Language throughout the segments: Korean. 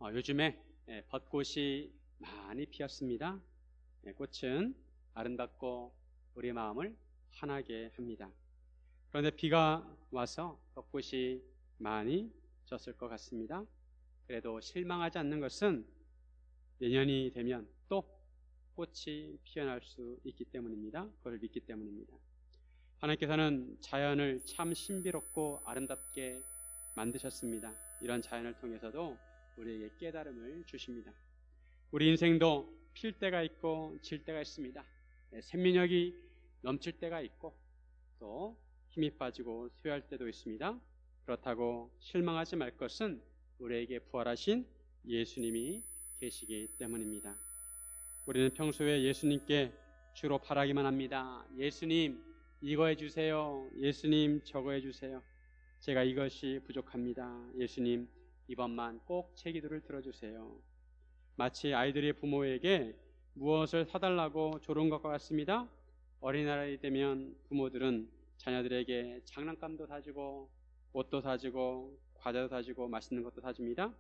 요즘에 벚꽃이 많이 피었습니다. 꽃은 아름답고 우리 마음을 환하게 합니다. 그런데 비가 와서 벚꽃이 많이 졌을 것 같습니다. 그래도 실망하지 않는 것은 내년이 되면 또 꽃이 피어날 수 있기 때문입니다. 그걸 믿기 때문입니다. 하나님께서는 자연을 참 신비롭고 아름답게 만드셨습니다. 이런 자연을 통해서도 우리에게 깨달음을 주십니다. 우리 인생도 필 때가 있고 질 때가 있습니다. 생명력이 넘칠 때가 있고 또 힘이 빠지고 쇠할 때도 있습니다. 그렇다고 실망하지 말 것은 우리에게 부활하신 예수님이 계시기 때문입니다. 우리는 평소에 예수님께 주로 바라기만 합니다. 예수님 이거 해주세요. 예수님 저거 해주세요. 제가 이것이 부족합니다. 예수님 이번만 꼭 제 기도를 들어주세요. 마치 아이들이 부모에게 무엇을 사달라고 조른 것과 같습니다. 어린아이 되면 부모들은 자녀들에게 장난감도 사주고 옷도 사주고 과자도 사주고 맛있는 것도 사줍니다.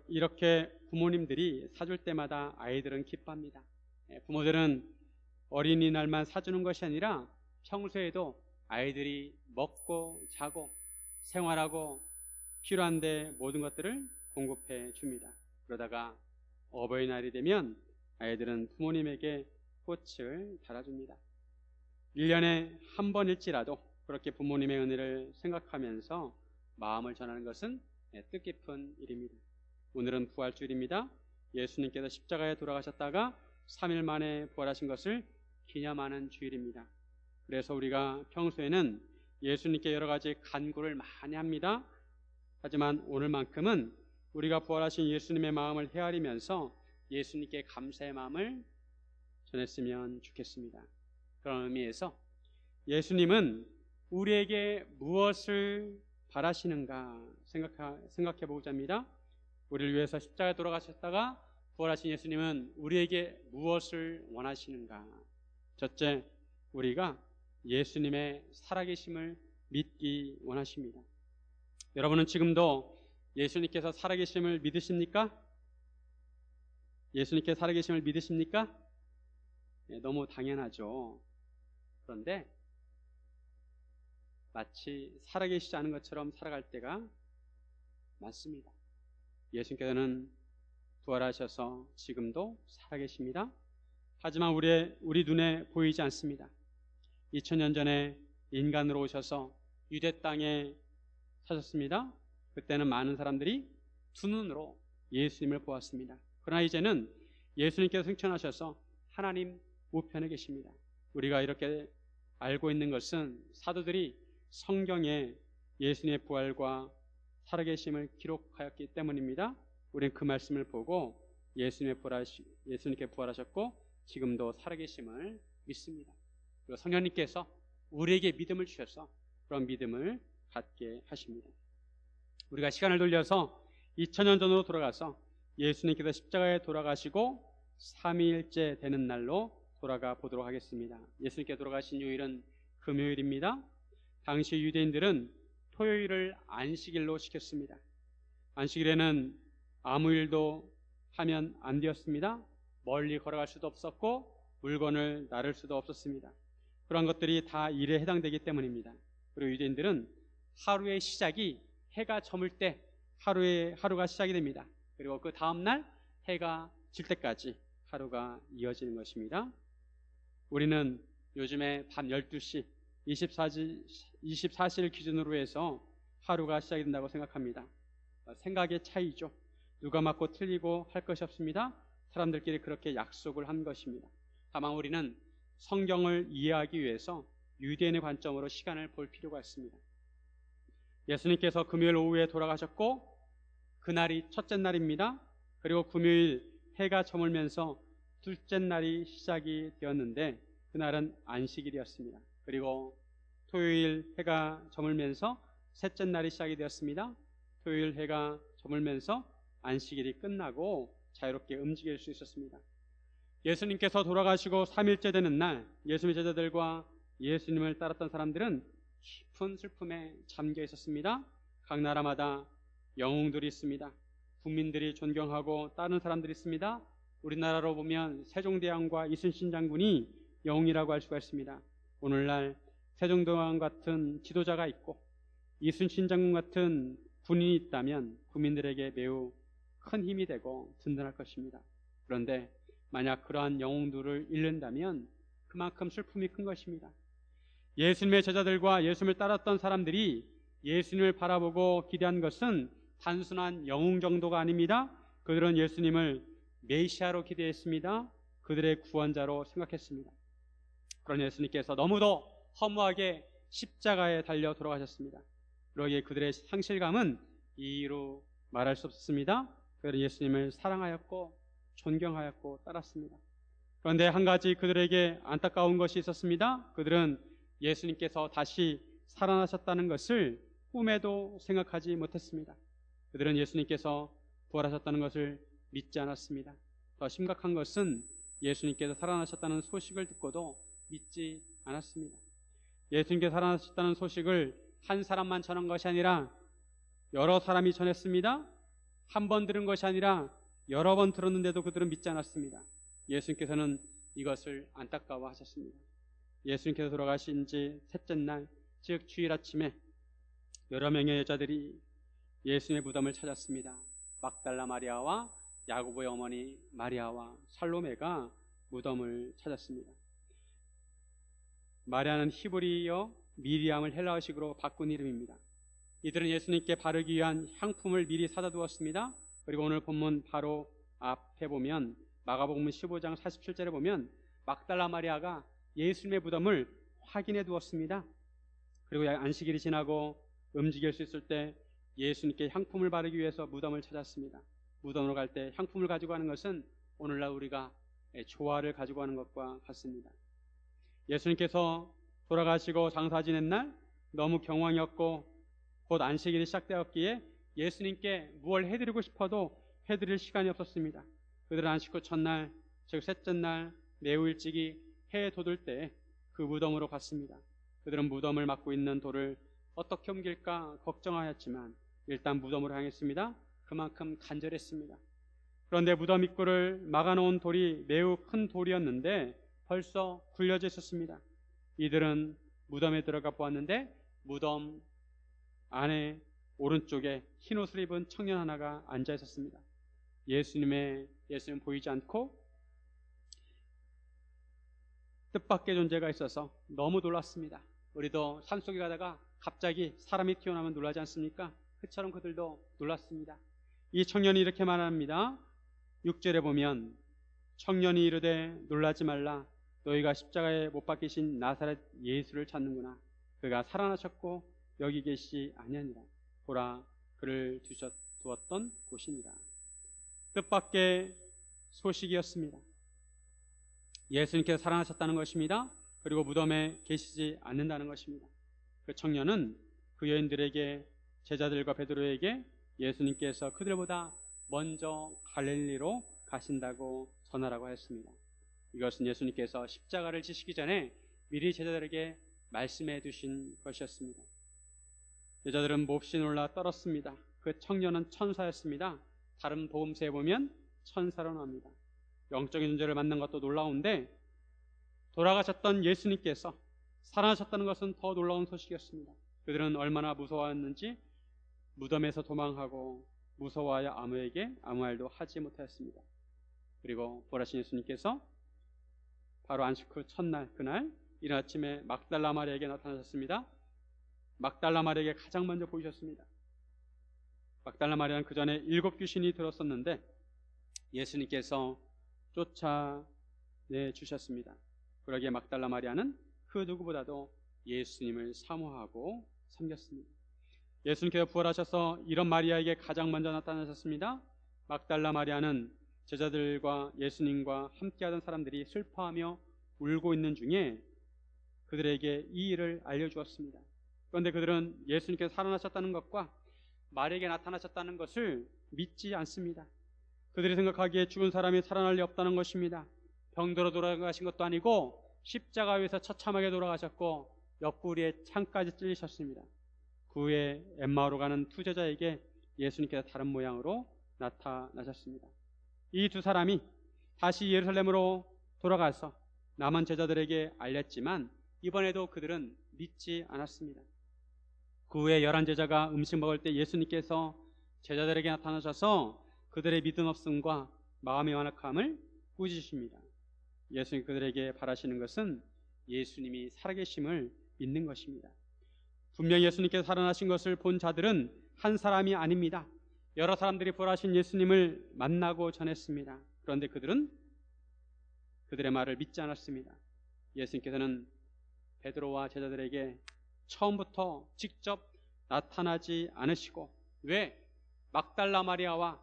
이렇게 부모님들이 사줄 때마다 아이들은 기뻐합니다. 부모들은 어린이날만 사주는 것이 아니라 평소에도 아이들이 먹고 자고 생활하고 필요한데 모든 것들을 공급해 줍니다. 그러다가 어버이날이 되면 아이들은 부모님에게 꽃을 달아줍니다. 1년에 한 번일지라도 그렇게 부모님의 은혜를 생각하면서 마음을 전하는 것은 뜻깊은 일입니다. 오늘은 부활주일입니다. 예수님께서 십자가에 돌아가셨다가 3일 만에 부활하신 것을 기념하는 주일입니다. 그래서 우리가 평소에는 예수님께 여러 가지 간구를 많이 합니다. 하지만 오늘만큼은 우리가 부활하신 예수님의 마음을 헤아리면서 예수님께 감사의 마음을 전했으면 좋겠습니다. 그런 의미에서 예수님은 우리에게 무엇을 바라시는가 생각해 보고자 합니다. 우리를 위해서 십자가에 돌아가셨다가 부활하신 예수님은 우리에게 무엇을 원하시는가? 첫째, 우리가 예수님의 살아계심을 믿기 원하십니다. 여러분은 지금도 예수님께서 살아계심을 믿으십니까? 예수님께서 살아계심을 믿으십니까? 너무 당연하죠. 그런데 마치 살아계시지 않은 것처럼 살아갈 때가 많습니다. 예수님께서는 부활하셔서 지금도 살아계십니다. 하지만 우리 눈에 보이지 않습니다. 2000년 전에 인간으로 오셔서 유대 땅에 사셨습니다. 그때는 많은 사람들이 두 눈으로 예수님을 보았습니다. 그러나 이제는 예수님께서 승천하셔서 하나님 우편에 계십니다. 우리가 이렇게 알고 있는 것은 사도들이 성경에 예수님의 부활과 살아계심을 기록하였기 때문입니다. 우리는 그 말씀을 보고 예수님께 부활하셨고 지금도 살아계심을 믿습니다. 그리고 성령님께서 우리에게 믿음을 주셔서 그런 믿음을 갖게 하십니다. 우리가 시간을 돌려서 2000년 전으로 돌아가서 예수님께서 십자가에 돌아가시고 3일째 되는 날로 돌아가 보도록 하겠습니다. 예수님께 돌아가신 요일은 금요일입니다. 당시 유대인들은 토요일을 안식일로 시켰습니다. 안식일에는 아무 일도 하면 안 되었습니다. 멀리 걸어갈 수도 없었고 물건을 나를 수도 없었습니다. 그런 것들이 다 일에 해당되기 때문입니다. 그리고 유대인들은 하루의 시작이 해가 저물 때 하루가 시작이 됩니다. 그리고 그 다음날 해가 질 때까지 하루가 이어지는 것입니다. 우리는 요즘에 밤 12시 24시 기준으로 해서 하루가 시작이 된다고 생각합니다. 생각의 차이죠. 누가 맞고 틀리고 할 것이 없습니다. 사람들끼리 그렇게 약속을 한 것입니다. 다만 우리는 성경을 이해하기 위해서 유대인의 관점으로 시간을 볼 필요가 있습니다. 예수님께서 금요일 오후에 돌아가셨고 그날이 첫째 날입니다. 그리고 금요일 해가 저물면서 둘째 날이 시작이 되었는데 그날은 안식일이었습니다. 그리고 토요일 해가 저물면서 셋째 날이 시작이 되었습니다. 토요일 해가 저물면서 안식일이 끝나고 자유롭게 움직일 수 있었습니다. 예수님께서 돌아가시고 3일째 되는 날 예수님의 제자들과 예수님을 따랐던 사람들은 깊은 슬픔에 잠겨 있었습니다. 각 나라마다 영웅들이 있습니다. 국민들이 존경하고 따르는 사람들이 있습니다. 우리나라로 보면 세종대왕과 이순신 장군이 영웅이라고 할 수가 있습니다. 오늘날 세종대왕 같은 지도자가 있고 이순신 장군 같은 군인이 있다면 국민들에게 매우 큰 힘이 되고 든든할 것입니다. 그런데 만약 그러한 영웅들을 잃는다면 그만큼 슬픔이 큰 것입니다. 예수님의 제자들과 예수님을 따랐던 사람들이 예수님을 바라보고 기대한 것은 단순한 영웅 정도가 아닙니다. 그들은 예수님을 메시아로 기대했습니다. 그들의 구원자로 생각했습니다. 그러나 예수님께서 너무도 허무하게 십자가에 달려 돌아가셨습니다. 그러기에 그들의 상실감은 이유로 말할 수 없습니다. 그들은 예수님을 사랑하였고 존경하였고 따랐습니다. 그런데 한 가지 그들에게 안타까운 것이 있었습니다. 그들은 예수님께서 다시 살아나셨다는 것을 꿈에도 생각하지 못했습니다. 그들은 예수님께서 부활하셨다는 것을 믿지 않았습니다. 더 심각한 것은 예수님께서 살아나셨다는 소식을 듣고도 믿지 않았습니다. 예수님께서 살아나셨다는 소식을 한 사람만 전한 것이 아니라 여러 사람이 전했습니다. 한 번 들은 것이 아니라 여러 번 들었는데도 그들은 믿지 않았습니다. 예수님께서는 이것을 안타까워하셨습니다. 예수님께서 돌아가신 지 셋째 날, 즉 주일 아침에 여러 명의 여자들이 예수님의 무덤을 찾았습니다. 막달라 마리아와 야고보의 어머니 마리아와 살로메가 무덤을 찾았습니다. 마리아는 히브리어 미리암을 헬라어식으로 바꾼 이름입니다. 이들은 예수님께 바르기 위한 향품을 미리 사다 두었습니다. 그리고 오늘 본문 바로 앞에 보면 마가복음 15장 47절에 보면 막달라 마리아가 예수님의 무덤을 확인해 두었습니다. 그리고 안식일이 지나고 움직일 수 있을 때 예수님께 향품을 바르기 위해서 무덤을 찾았습니다. 무덤으로 갈 때 향품을 가지고 가는 것은 오늘날 우리가 조화를 가지고 가는 것과 같습니다. 예수님께서 돌아가시고 장사 지낸 날 너무 경황이었고 곧 안식일이 시작되었기에 예수님께 무엇을 해드리고 싶어도 해드릴 시간이 없었습니다. 그들은 안식 후 첫날, 즉 셋째 날 매우 일찍이 해에 돋을 때 그 무덤으로 갔습니다. 그들은 무덤을 막고 있는 돌을 어떻게 옮길까 걱정하였지만 일단 무덤으로 향했습니다. 그만큼 간절했습니다. 그런데 무덤 입구를 막아놓은 돌이 매우 큰 돌이었는데 벌써 굴려져 있었습니다. 이들은 무덤에 들어가 보았는데 무덤 안에 오른쪽에 흰 옷을 입은 청년 하나가 앉아 있었습니다. 예수님은 보이지 않고 뜻밖의 존재가 있어서 너무 놀랐습니다. 우리도 산속에 가다가 갑자기 사람이 튀어나오면 놀라지 않습니까? 그처럼 그들도 놀랐습니다. 이 청년이 이렇게 말합니다. 6절에 보면 청년이 이르되 놀라지 말라. 너희가 십자가에 못 박히신 나사렛 예수를 찾는구나. 그가 살아나셨고 여기 계시지 아니하니라. 보라 그를 두었던 곳이니라. 뜻밖의 소식이었습니다. 예수님께서 살아나셨다는 것입니다. 그리고 무덤에 계시지 않는다는 것입니다. 그 청년은 그 여인들에게 제자들과 베드로에게 예수님께서 그들보다 먼저 갈릴리로 가신다고 전하라고 했습니다. 이것은 예수님께서 십자가를 지시기 전에 미리 제자들에게 말씀해 두신 것이었습니다. 여자들은 몹시 놀라 떨었습니다. 그 청년은 천사였습니다. 다른 복음서에 보면 천사로 나옵니다. 영적인 존재를 만난 것도 놀라운데 돌아가셨던 예수님께서 살아나셨다는 것은 더 놀라운 소식이었습니다. 그들은 얼마나 무서워했는지 무덤에서 도망하고 무서워하여 아무에게 아무 말도 하지 못하였습니다. 그리고 부활하신 예수님께서 바로 안식 후 첫날 그날 이른 아침에 막달라 마리아에게 나타나셨습니다. 막달라 마리아에게 가장 먼저 보이셨습니다. 막달라 마리아는 그 전에 7 귀신이 들었었는데 예수님께서 쫓아내 주셨습니다. 그러기에 막달라 마리아는 그 누구보다도 예수님을 사모하고 섬겼습니다. 예수님께서 부활하셔서 이런 마리아에게 가장 먼저 나타나셨습니다. 막달라 마리아는 제자들과 예수님과 함께하던 사람들이 슬퍼하며 울고 있는 중에 그들에게 이 일을 알려주었습니다. 그런데 그들은 예수님께서 살아나셨다는 것과 마리아에게 나타나셨다는 것을 믿지 않습니다. 그들이 생각하기에 죽은 사람이 살아날 리 없다는 것입니다. 병들어 돌아가신 것도 아니고 십자가 위에서 처참하게 돌아가셨고 옆구리에 창까지 찔리셨습니다. 그 후에 엠마오로 가는 두 제자에게 예수님께서 다른 모양으로 나타나셨습니다. 이 두 사람이 다시 예루살렘으로 돌아가서 남은 제자들에게 알렸지만 이번에도 그들은 믿지 않았습니다. 그 후에 11제자가 음식 먹을 때 예수님께서 제자들에게 나타나셔서 그들의 믿음 없음과 마음의 완악함을 꾸짖으십니다. 예수님 그들에게 바라시는 것은 예수님이 살아계심을 믿는 것입니다. 분명히 예수님께서 살아나신 것을 본 자들은 한 사람이 아닙니다. 여러 사람들이 부활하신 예수님을 만나고 전했습니다. 그런데 그들은 그들의 말을 믿지 않았습니다. 예수님께서는 베드로와 제자들에게 처음부터 직접 나타나지 않으시고 왜 막달라 마리아와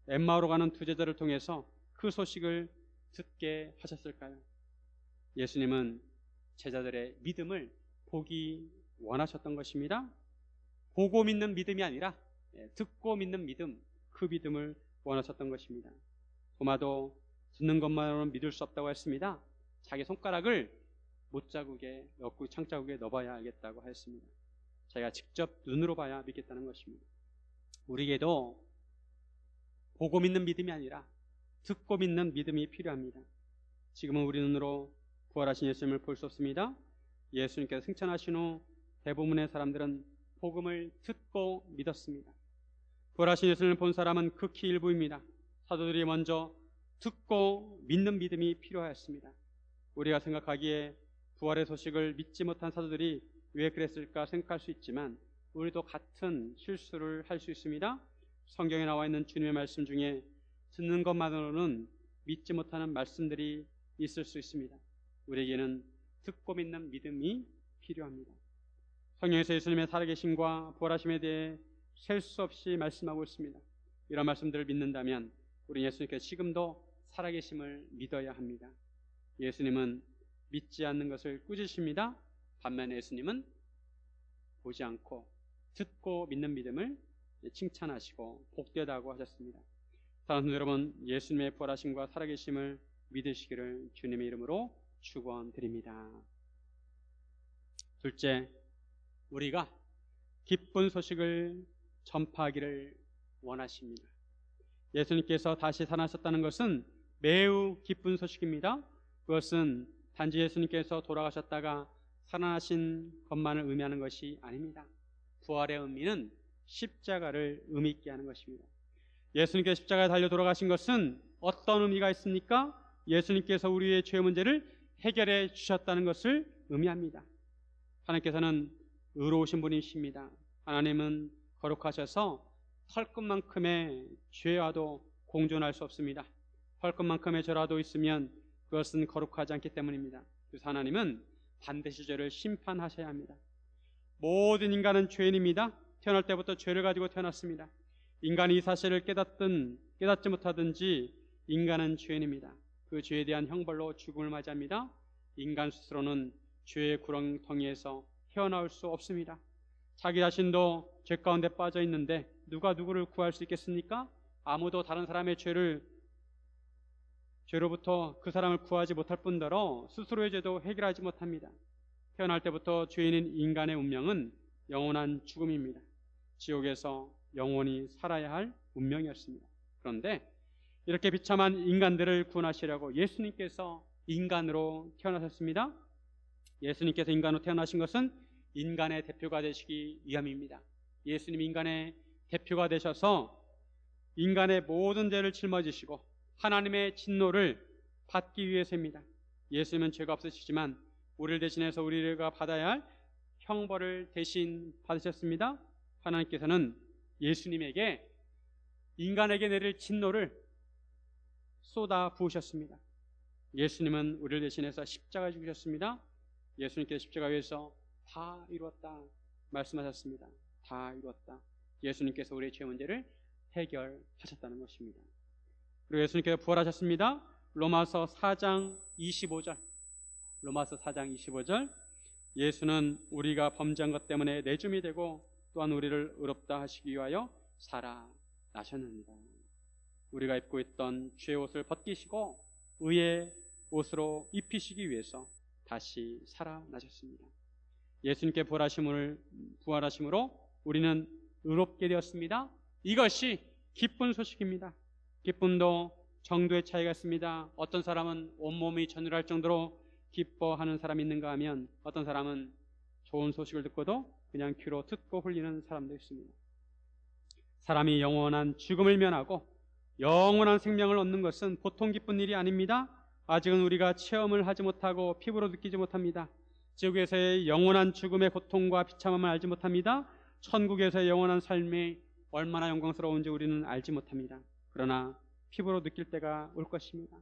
엠마오로 가는 두 제자를 통해서 그 소식을 듣게 하셨을까요? 예수님은 제자들의 믿음을 보기 원하셨던 것입니다. 보고 믿는 믿음이 아니라 듣고 믿는 믿음, 그 믿음을 원하셨던 것입니다. 도마도 듣는 것만으로는 믿을 수 없다고 했습니다. 자기 손가락을 못자국에 넣고 창자국에 넣어봐야 알겠다고 하였습니다. 자기가 직접 눈으로 봐야 믿겠다는 것입니다. 우리에게도 보고 믿는 믿음이 아니라 듣고 믿는 믿음이 필요합니다. 지금은 우리 눈으로 부활하신 예수님을 볼 수 없습니다. 예수님께서 승천하신 후 대부분의 사람들은 복음을 듣고 믿었습니다. 부활하신 예수님을 본 사람은 극히 일부입니다. 사도들이 먼저 듣고 믿는 믿음이 필요하였습니다. 우리가 생각하기에 부활의 소식을 믿지 못한 사도들이 왜 그랬을까 생각할 수 있지만 우리도 같은 실수를 할 수 있습니다. 성경에 나와 있는 주님의 말씀 중에 듣는 것만으로는 믿지 못하는 말씀들이 있을 수 있습니다. 우리에게는 듣고 믿는 믿음이 필요합니다. 성경에서 예수님의 살아계심과 부활하심에 대해 셀 수 없이 말씀하고 있습니다. 이런 말씀들을 믿는다면 우리 예수님께서 지금도 살아계심을 믿어야 합니다. 예수님은 믿지 않는 것을 꾸짖으십니다. 반면에 예수님은 보지 않고 듣고 믿는 믿음을 칭찬하시고 복되다고 하셨습니다. 사랑하는 여러분, 예수님의 부활하심과 살아계심을 믿으시기를 주님의 이름으로 축원드립니다. 둘째, 우리가 기쁜 소식을 전파하기를 원하십니다. 예수님께서 다시 살아나셨다는 것은 매우 기쁜 소식입니다. 그것은 단지 예수님께서 돌아가셨다가 살아나신 것만을 의미하는 것이 아닙니다. 부활의 의미는 십자가를 의미 있게 하는 것입니다. 예수님께서 십자가에 달려 돌아가신 것은 어떤 의미가 있습니까? 예수님께서 우리의 죄 문제를 해결해 주셨다는 것을 의미합니다. 하나님께서는 의로우신 분이십니다. 하나님은 거룩하셔서 털끝만큼의 죄와도 공존할 수 없습니다. 털끝만큼의 죄라도 있으면 그것은 거룩하지 않기 때문입니다. 그래서 하나님은 반드시 죄를 심판하셔야 합니다. 모든 인간은 죄인입니다. 태어날 때부터 죄를 가지고 태어났습니다. 인간이 이 사실을 깨닫지 못하든지 인간은 죄인입니다. 그 죄에 대한 형벌로 죽음을 맞이합니다. 인간 스스로는 죄의 구렁텅이에서 헤어나올 수 없습니다. 자기 자신도 죄 가운데 빠져 있는데 누가 누구를 구할 수 있겠습니까? 아무도 다른 사람의 죄로부터 그 사람을 구하지 못할 뿐더러 스스로의 죄도 해결하지 못합니다. 태어날 때부터 죄인인 인간의 운명은 영원한 죽음입니다. 지옥에서 영원히 살아야 할 운명이었습니다. 그런데 이렇게 비참한 인간들을 구원하시려고 예수님께서 인간으로 태어나셨습니다. 예수님께서 인간으로 태어나신 것은 인간의 대표가 되시기 위함입니다. 예수님 인간의 대표가 되셔서 인간의 모든 죄를 짊어지시고 하나님의 진노를 받기 위해서입니다. 예수님은 죄가 없으시지만 우리를 대신해서 우리가 받아야 할 형벌을 대신 받으셨습니다. 하나님께서는 예수님에게 인간에게 내릴 진노를 쏟아 부으셨습니다. 예수님은 우리를 대신해서 십자가에 죽으셨습니다. 예수님께서 십자가 위에서 다 이루었다 말씀하셨습니다. 다 이루었다. 예수님께서 우리의 죄 문제를 해결하셨다는 것입니다. 그리고 예수님께서 부활하셨습니다. 로마서 4장 25절 로마서 4장 25절 예수는 우리가 범죄한 것 때문에 내줌이 되고 또한 우리를 의롭다 하시기 위하여 살아나셨느니라. 우리가 입고 있던 죄의 옷을 벗기시고 의의 옷으로 입히시기 위해서 다시 살아나셨습니다. 예수님께 부활하심으로 우리는 의롭게 되었습니다. 이것이 기쁜 소식입니다. 기쁨도 정도의 차이가 있습니다. 어떤 사람은 온몸이 전율할 정도로 기뻐하는 사람이 있는가 하면 어떤 사람은 좋은 소식을 듣고도 그냥 귀로 듣고 흘리는 사람도 있습니다. 사람이 영원한 죽음을 면하고 영원한 생명을 얻는 것은 보통 기쁜 일이 아닙니다. 아직은 우리가 체험을 하지 못하고 피부로 느끼지 못합니다. 지옥에서의 영원한 죽음의 고통과 비참함을 알지 못합니다. 천국에서의 영원한 삶이 얼마나 영광스러운지 우리는 알지 못합니다. 그러나 피부로 느낄 때가 올 것입니다.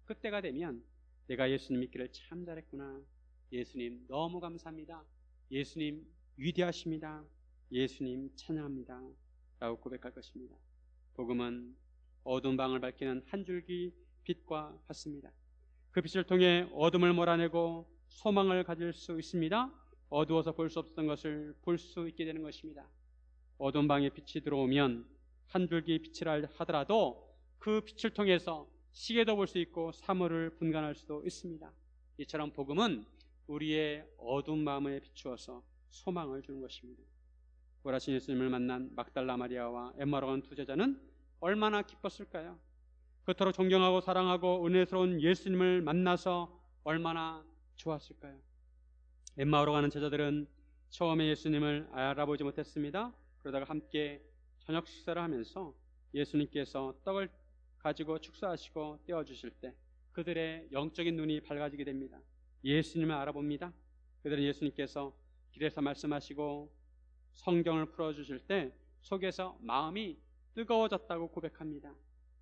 그때가 되면 내가 예수님 믿기를 참 잘했구나. 예수님 너무 감사합니다. 예수님 위대하십니다. 예수님 찬양합니다. 라고 고백할 것입니다. 복음은 어두운 방을 밝히는 한 줄기 빛과 같습니다. 그 빛을 통해 어둠을 몰아내고 소망을 가질 수 있습니다. 어두워서 볼 수 없었던 것을 볼 수 있게 되는 것입니다. 어두운 방에 빛이 들어오면 한 줄기 빛이라 하더라도 그 빛을 통해서 시계도 볼 수 있고 사물을 분간할 수도 있습니다. 이처럼 복음은 우리의 어두운 마음에 비추어서 소망을 주는 것입니다. 부활하신 예수님을 만난 막달라 마리아와 엠마오로 가는 두 제자는 얼마나 기뻤을까요? 그토록 존경하고 사랑하고 은혜스러운 예수님을 만나서 얼마나 좋았을까요? 엠마오로 가는 제자들은 처음에 예수님을 알아보지 못했습니다. 그러다가 함께 저녁 식사를 하면서 예수님께서 떡을 가지고 축사하시고 떼어주실 때 그들의 영적인 눈이 밝아지게 됩니다. 예수님을 알아봅니다. 그들은 예수님께서 길에서 말씀하시고 성경을 풀어주실 때 속에서 마음이 뜨거워졌다고 고백합니다.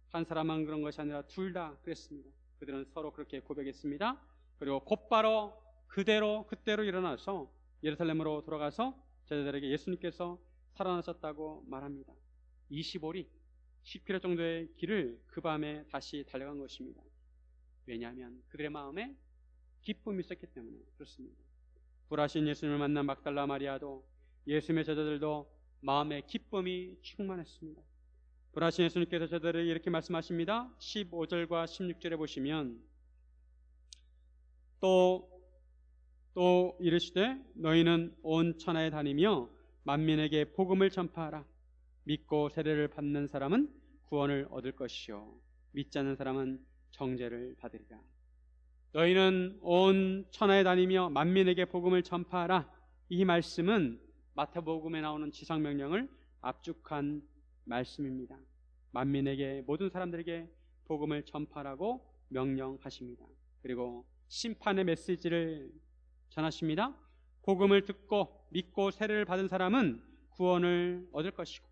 한 사람만 그런 것이 아니라 둘 다 그랬습니다. 그들은 서로 그렇게 고백했습니다. 그리고 곧바로 그때로 일어나서 예루살렘으로 돌아가서 제자들에게 예수님께서 살아나셨다고 말합니다. 25리 10km 정도의 길을 그 밤에 다시 달려간 것입니다. 왜냐하면 그들의 마음에 기쁨이 있었기 때문에 그렇습니다. 부활하신 예수님을 만난 막달라 마리아도 예수님의 제자들도 마음에 기쁨이 충만했습니다. 부활하신 예수님께서 제자들에게 이렇게 말씀하십니다. 15절과 16절에 보시면 또 이르시되 너희는 온 천하에 다니며 만민에게 복음을 전파하라. 믿고 세례를 받는 사람은 구원을 얻을 것이요 믿지 않는 사람은 정죄를 받으리라. 너희는 온 천하에 다니며 만민에게 복음을 전파하라. 이 말씀은 마태복음에 나오는 지상명령을 압축한 말씀입니다. 만민에게 모든 사람들에게 복음을 전파하라고 명령하십니다. 그리고 심판의 메시지를 전하십니다. 복음을 듣고 믿고 세례를 받은 사람은 구원을 얻을 것이고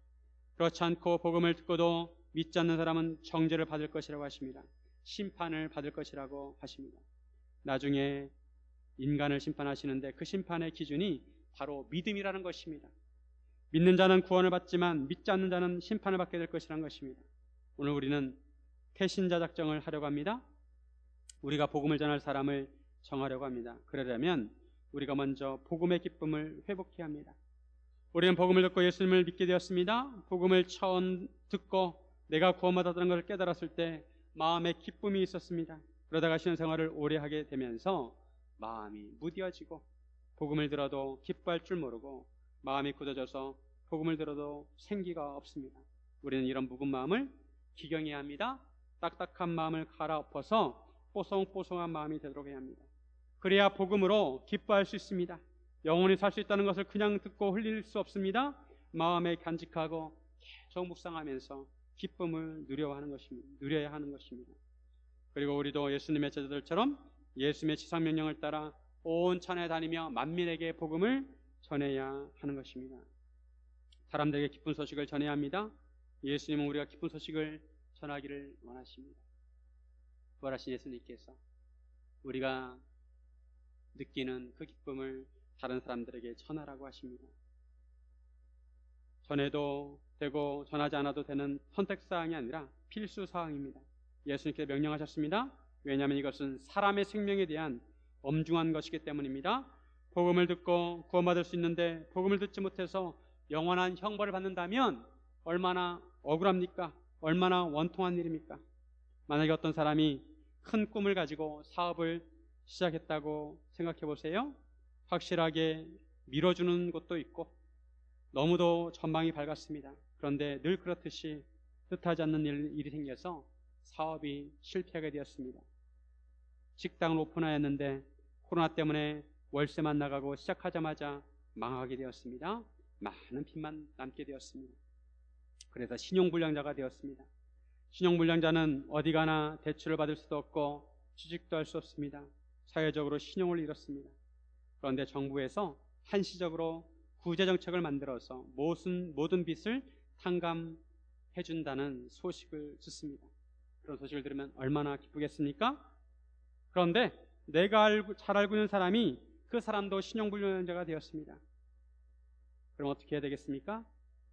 그렇지 않고 복음을 듣고도 믿지 않는 사람은 정죄를 받을 것이라고 하십니다. 심판을 받을 것이라고 하십니다. 나중에 인간을 심판하시는데 그 심판의 기준이 바로 믿음이라는 것입니다. 믿는 자는 구원을 받지만 믿지 않는 자는 심판을 받게 될 것이라는 것입니다. 오늘 우리는 태신자 작정을 하려고 합니다. 우리가 복음을 전할 사람을 정하려고 합니다. 그러려면 우리가 먼저 복음의 기쁨을 회복해야 합니다. 우리는 복음을 듣고 예수님을 믿게 되었습니다. 복음을 처음 듣고 내가 구원받았다는 것을 깨달았을 때 마음에 기쁨이 있었습니다. 그러다가 신앙생활을 오래 하게 되면서 마음이 무뎌지고 복음을 들어도 기뻐할 줄 모르고 마음이 굳어져서 복음을 들어도 생기가 없습니다. 우리는 이런 묵은 마음을 기경해야 합니다. 딱딱한 마음을 갈아엎어서 뽀송뽀송한 마음이 되도록 해야 합니다. 그래야 복음으로 기뻐할 수 있습니다. 영원히 살 수 있다는 것을 그냥 듣고 흘릴 수 없습니다. 마음에 간직하고 계속 묵상하면서 기쁨을 누려야 하는 것입니다. 그리고 우리도 예수님의 제자들처럼 예수님의 지상명령을 따라 온 천하에 다니며 만민에게 복음을 전해야 하는 것입니다. 사람들에게 기쁜 소식을 전해야 합니다. 예수님은 우리가 기쁜 소식을 전하기를 원하십니다. 부활하신 예수님께서 우리가 느끼는 그 기쁨을 다른 사람들에게 전하라고 하십니다. 전해도 되고 전하지 않아도 되는 선택사항이 아니라 필수사항입니다. 예수님께서 명령하셨습니다. 왜냐하면 이것은 사람의 생명에 대한 엄중한 것이기 때문입니다. 복음을 듣고 구원받을 수 있는데 복음을 듣지 못해서 영원한 형벌을 받는다면 얼마나 억울합니까? 얼마나 원통한 일입니까? 만약에 어떤 사람이 큰 꿈을 가지고 사업을 시작했다고 생각해 보세요. 확실하게 밀어주는 곳도 있고 너무도 전망이 밝았습니다. 그런데 늘 그렇듯이 뜻하지 않는 일이 생겨서 사업이 실패하게 되었습니다. 식당을 오픈하였는데 코로나 때문에 월세만 나가고 시작하자마자 망하게 되었습니다. 많은 빚만 남게 되었습니다. 그래서 신용불량자가 되었습니다. 신용불량자는 어디 가나 대출을 받을 수도 없고 취직도 할 수 없습니다. 사회적으로 신용을 잃었습니다. 그런데 정부에서 한시적으로 구제정책을 만들어서 모든 빚을 탕감해준다는 소식을 듣습니다. 그런 소식을 들으면 얼마나 기쁘겠습니까? 그런데 내가 잘 알고 있는 사람이 그 사람도 신용불량자가 되었습니다. 그럼 어떻게 해야 되겠습니까?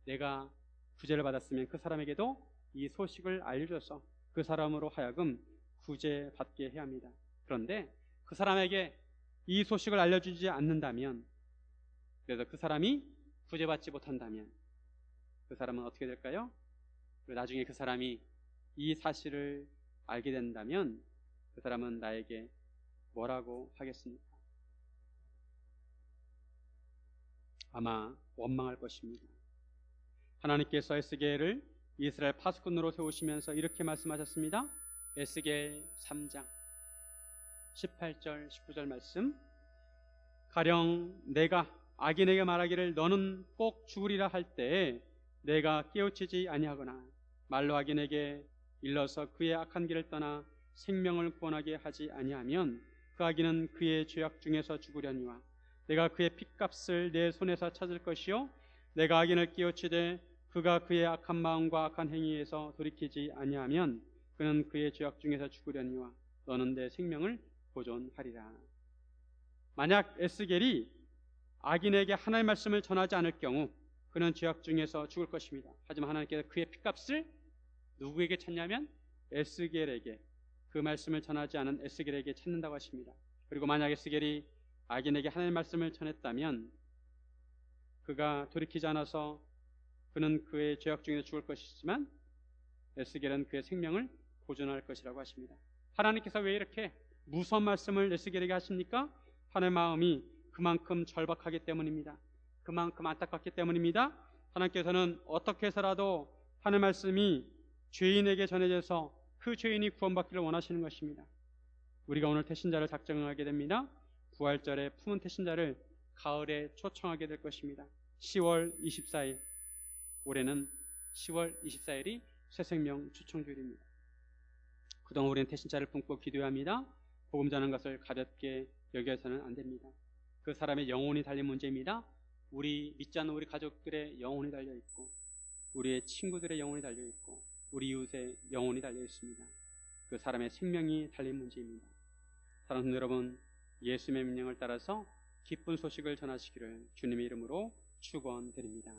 내가 구제를 받았으면 그 사람에게도 이 소식을 알려줘서 그 사람으로 하여금 구제받게 해야 합니다. 그런데 그 사람에게 이 소식을 알려주지 않는다면, 그래서 그 사람이 구제받지 못한다면 그 사람은 어떻게 될까요? 나중에 그 사람이 이 사실을 알게 된다면 그 사람은 나에게 뭐라고 하겠습니까? 아마 원망할 것입니다. 하나님께서 에스겔을 이스라엘 파수꾼으로 세우시면서 이렇게 말씀하셨습니다. 에스겔 3장 18절 19절 말씀, 가령 내가 악인에게 말하기를 너는 꼭 죽으리라 할 때에 내가 깨우치지 아니하거나 말로 악인에게 일러서 그의 악한 길을 떠나 생명을 구원하게 하지 아니하면 그 악인은 그의 죄악 중에서 죽으려니와 내가 그의 핏값을 내 손에서 찾을 것이요 내가 악인을 깨우치되 그가 그의 악한 마음과 악한 행위에서 돌이키지 아니하면 그는 그의 죄악 중에서 죽으려니와 너는 내 생명을 보존하리라. 만약 에스겔이 악인에게 하나님의 말씀을 전하지 않을 경우 그는 죄악 중에서 죽을 것입니다. 하지만 하나님께서 그의 핏값을 누구에게 찾냐면 에스겔에게, 그 말씀을 전하지 않은 에스겔에게 찾는다고 하십니다. 그리고 만약 에스겔이 악인에게 하나님의 말씀을 전했다면 그가 돌이키지 않아서 그는 그의 죄악 중에서 죽을 것이지만 에스겔은 그의 생명을 보존할 것이라고 하십니다. 하나님께서 왜 이렇게 무서운 말씀을 에스겔에게 하십니까? 하나님의 마음이 그만큼 절박하기 때문입니다. 그만큼 안타깝기 때문입니다. 하나님께서는 어떻게 해서라도 하나님의 말씀이 죄인에게 전해져서 그 죄인이 구원받기를 원하시는 것입니다. 우리가 오늘 태신자를 작정하게 됩니다. 부활절에 품은 태신자를 가을에 초청하게 될 것입니다. 10월 24일, 올해는 10월 24일이 새생명 초청주일입니다. 그동안 우리는 태신자를 품고 기도해야 합니다. 복음 전하는 것을 가볍게 여겨서는 안 됩니다. 그 사람의 영혼이 달린 문제입니다. 우리 믿지 않는 우리 가족들의 영혼이 달려있고 우리의 친구들의 영혼이 달려있고 우리 이웃의 영혼이 달려있습니다. 그 사람의 생명이 달린 문제입니다. 사랑하는 여러분, 예수님의 명령을 따라서 기쁜 소식을 전하시기를 주님의 이름으로 축원드립니다.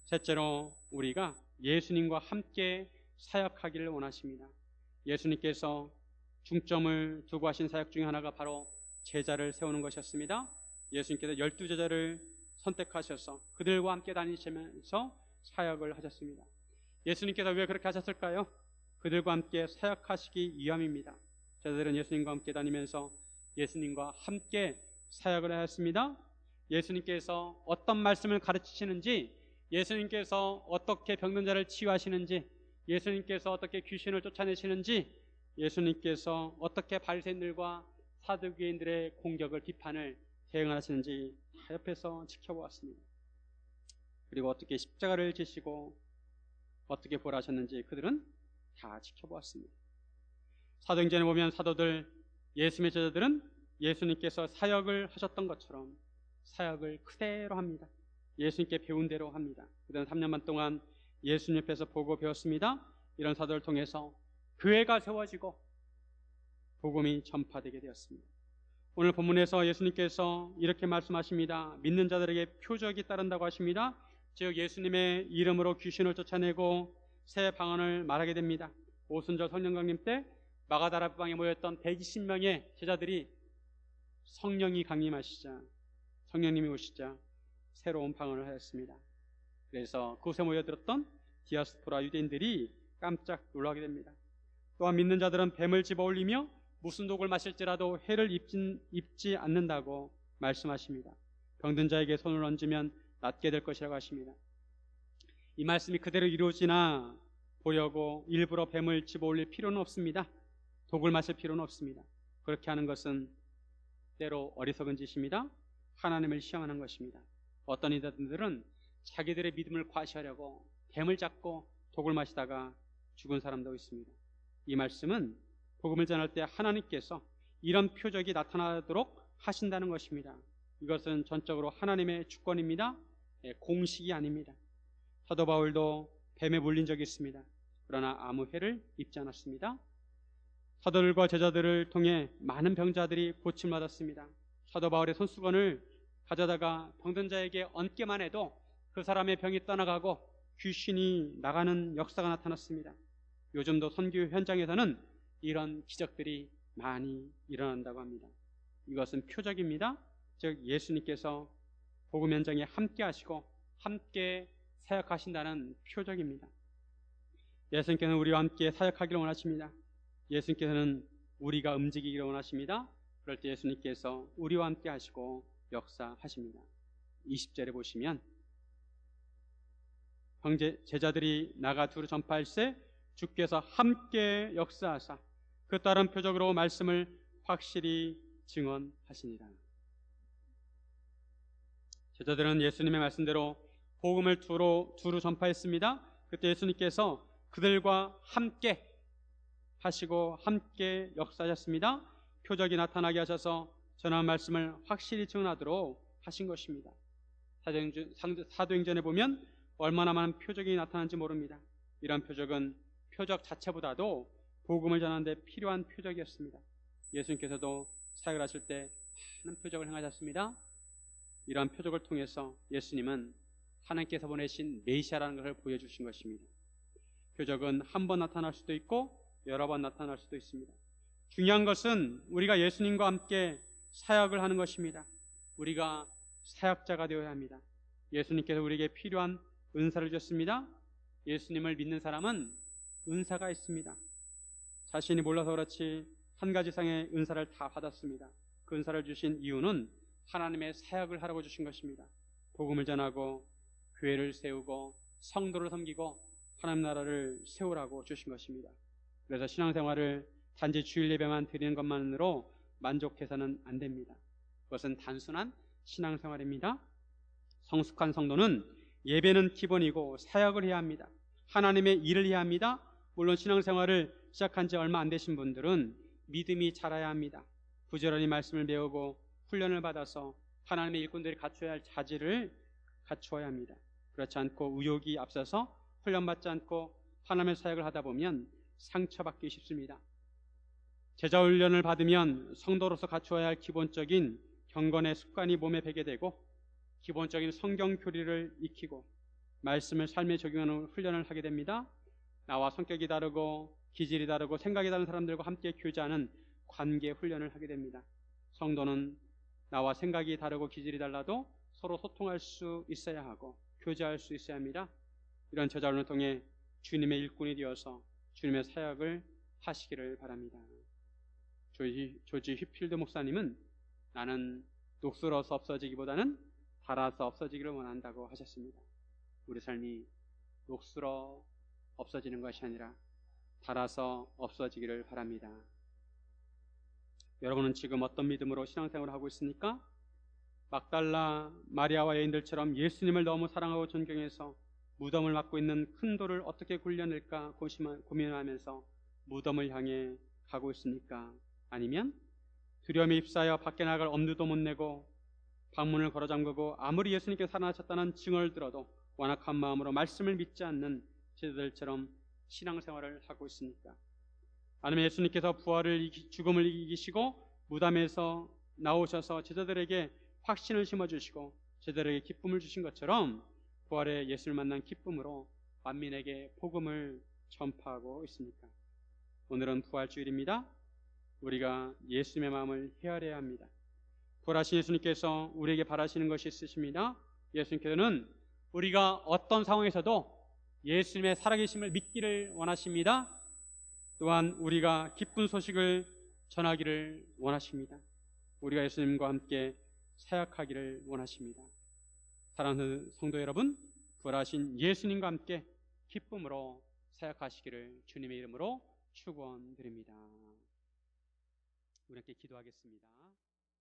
셋째로, 우리가 예수님과 함께 사역하기를 원하십니다. 예수님께서 중점을 두고 하신 사역 중에 하나가 바로 제자를 세우는 것이었습니다. 예수님께서 12제자를 선택하셔서 그들과 함께 다니시면서 사역을 하셨습니다. 예수님께서 왜 그렇게 하셨을까요? 그들과 함께 사역하시기 위함입니다. 제자들은 예수님과 함께 다니면서 예수님과 함께 사역을 하였습니다. 예수님께서 어떤 말씀을 가르치시는지, 예수님께서 어떻게 병든 자를 치유하시는지, 예수님께서 어떻게 귀신을 쫓아내시는지, 예수님께서 어떻게 바리새인들과 사두개인들의 공격을, 비판을 대응하시는지 다 옆에서 지켜보았습니다. 그리고 어떻게 십자가를 지시고 어떻게 보라하셨는지 그들은 다 지켜보았습니다. 사도행전에 보면 사도들, 예수님의 제자들은 예수님께서 사역을 하셨던 것처럼 사역을 그대로 합니다. 예수님께 배운 대로 합니다. 그들은 3년 반 동안 예수님 옆에서 보고 배웠습니다. 이런 사도를 통해서 교회가 세워지고 복음이 전파되게 되었습니다. 오늘 본문에서 예수님께서 이렇게 말씀하십니다. 믿는 자들에게 표적이 따른다고 하십니다. 즉 예수님의 이름으로 귀신을 쫓아내고 새 방언을 말하게 됩니다. 오순절 성령강림 때 마가다라 방에 모였던 120명의 제자들이 성령이 강림하시자, 성령님이 오시자 새로운 방언을 하였습니다. 그래서 그곳에 모여들었던 디아스포라 유대인들이 깜짝 놀라게 됩니다. 또한 믿는 자들은 뱀을 집어올리며 무슨 독을 마실지라도 해를 입지 않는다고 말씀하십니다. 병든 자에게 손을 얹으면 낫게 될 것이라고 하십니다. 이 말씀이 그대로 이루어지나 보려고 일부러 뱀을 집어올릴 필요는 없습니다. 독을 마실 필요는 없습니다. 그렇게 하는 것은 때로 어리석은 짓입니다. 하나님을 시험하는 것입니다. 어떤 이들은 자기들의 믿음을 과시하려고 뱀을 잡고 독을 마시다가 죽은 사람도 있습니다. 이 말씀은 복음을 전할 때 하나님께서 이런 표적이 나타나도록 하신다는 것입니다. 이것은 전적으로 하나님의 주권입니다. 공식이 아닙니다. 사도 바울도 뱀에 물린 적이 있습니다. 그러나 아무 해를 입지 않았습니다. 사도들과 제자들을 통해 많은 병자들이 고침을 받았습니다. 사도 바울의 손수건을 가져다가 병든 자에게 얹기만 해도 그 사람의 병이 떠나가고 귀신이 나가는 역사가 나타났습니다. 요즘도 선교 현장에서는 이런 기적들이 많이 일어난다고 합니다. 이것은 표적입니다. 즉 예수님께서 복음 현장에 함께 하시고 함께 사역하신다는 표적입니다. 예수님께서는 우리와 함께 사역하기를 원하십니다. 예수님께서는 우리가 움직이기를 원하십니다. 그럴 때 예수님께서 우리와 함께 하시고 역사하십니다. 20절에 보시면 제자들이 나가 두루 전파할세 주께서 함께 역사하사 그 다른 표적으로 말씀을 확실히 증언하시니라. 제자들은 예수님의 말씀대로 복음을 두루 전파했습니다. 그때 예수님께서 그들과 함께 하시고 함께 역사하셨습니다. 표적이 나타나게 하셔서 전한 말씀을 확실히 증언하도록 하신 것입니다. 사도행전에 보면 얼마나 많은 표적이 나타난지 모릅니다. 이런 표적은 표적 자체보다도 복음을 전하는 데 필요한 표적이었습니다. 예수님께서도 사역을 하실 때 많은 표적을 행하셨습니다. 이러한 표적을 통해서 예수님은 하나님께서 보내신 메시아라는 것을 보여주신 것입니다. 표적은 한 번 나타날 수도 있고 여러 번 나타날 수도 있습니다. 중요한 것은 우리가 예수님과 함께 사역을 하는 것입니다. 우리가 사역자가 되어야 합니다. 예수님께서 우리에게 필요한 은사를 주셨습니다. 예수님을 믿는 사람은 은사가 있습니다. 자신이 몰라서 그렇지 한 가지 이상의 은사를 다 받았습니다. 그 은사를 주신 이유는 하나님의 사역을 하라고 주신 것입니다. 복음을 전하고 교회를 세우고 성도를 섬기고 하나님 나라를 세우라고 주신 것입니다. 그래서 신앙생활을 단지 주일 예배만 드리는 것만으로 만족해서는 안 됩니다. 그것은 단순한 신앙생활입니다. 성숙한 성도는 예배는 기본이고 사역을 해야 합니다. 하나님의 일을 해야 합니다. 물론 신앙생활을 시작한 지 얼마 안 되신 분들은 믿음이 자라야 합니다. 부지런히 말씀을 배우고 훈련을 받아서 하나님의 일꾼들이 갖춰야 할 자질을 갖추어야 합니다. 그렇지 않고 의욕이 앞서서 훈련받지 않고 하나님의 사역을 하다 보면 상처받기 쉽습니다. 제자훈련을 받으면 성도로서 갖추어야 할 기본적인 경건의 습관이 몸에 배게 되고 기본적인 성경 교리를 익히고 말씀을 삶에 적용하는 훈련을 하게 됩니다. 나와 성격이 다르고 기질이 다르고 생각이 다른 사람들과 함께 교제하는 관계 훈련을 하게 됩니다. 성도는 나와 생각이 다르고 기질이 달라도 서로 소통할 수 있어야 하고 교제할 수 있어야 합니다. 이런 제자훈련을 통해 주님의 일꾼이 되어서 주님의 사역을 하시기를 바랍니다. 조지 휘필드 목사님은 나는 녹슬어서 없어지기보다는 닳아서 없어지기를 원한다고 하셨습니다. 우리 삶이 녹슬어 없어지는 것이 아니라 닳아서 없어지기를 바랍니다. 여러분은 지금 어떤 믿음으로 신앙생활을 하고 있습니까? 막달라 마리아와 여인들처럼 예수님을 너무 사랑하고 존경해서 무덤을 맡고 있는 큰 돌을 어떻게 굴려낼까 고민하면서 무덤을 향해 가고 있습니까? 아니면 두려움에 휩싸여 밖에 나갈 엄두도 못 내고 방문을 걸어 잠그고 아무리 예수님께 살아나셨다는 증언을 들어도 완악한 마음으로 말씀을 믿지 않는 제자들처럼 신앙생활을 하고 있습니까? 아니면 예수님께서 죽음을 이기시고 무덤에서 나오셔서 제자들에게 확신을 심어주시고 제자들에게 기쁨을 주신 것처럼 부활의 예수를 만난 기쁨으로 만민에게 복음을 전파하고 있습니까? 오늘은 부활주일입니다. 우리가 예수님의 마음을 헤아려야 합니다. 부활하신 예수님께서 우리에게 바라시는 것이 있으십니다. 예수님께서는 우리가 어떤 상황에서도 예수님의 살아계심을 믿기를 원하십니다. 또한 우리가 기쁜 소식을 전하기를 원하십니다. 우리가 예수님과 함께 사역하기를 원하십니다. 사랑하는 성도 여러분, 부활하신 예수님과 함께 기쁨으로 사역하시기를 주님의 이름으로 축원드립니다. 우리 함께 기도하겠습니다.